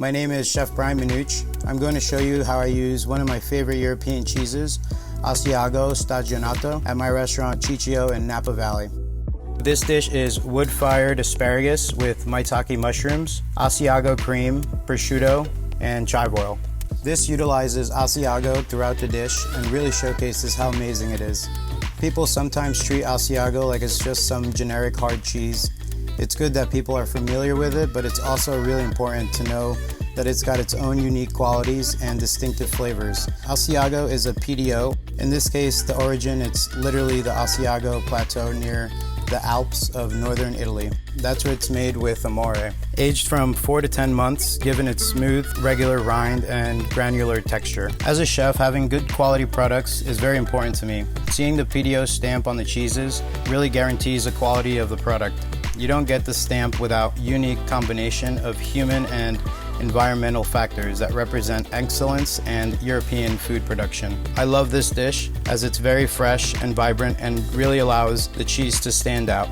My name is Chef Bryant Minuche. I'm going to show you how I use one of my favorite European cheeses, Asiago Stagionato, at my restaurant Ciccio in Napa Valley. This dish is wood-fired asparagus with maitake mushrooms, Asiago cream, prosciutto, and chive oil. This utilizes Asiago throughout the dish and really showcases how amazing it is. People sometimes treat Asiago like it's just some generic hard cheese. It's good that people are familiar with it, but it's also really important to know that it's got its own unique qualities and distinctive flavors. Asiago is a PDO. In this case, the origin, it's literally the Asiago Plateau near the Alps of northern Italy. That's where it's made with amore. Aged from 4 to 10 months, given its smooth, regular rind and granular texture. As a chef, having good quality products is very important to me. Seeing the PDO stamp on the cheeses really guarantees the quality of the product. You don't get the stamp without unique combination of human and environmental factors that represent excellence and European food production. I love this dish as it's very fresh and vibrant and really allows the cheese to stand out.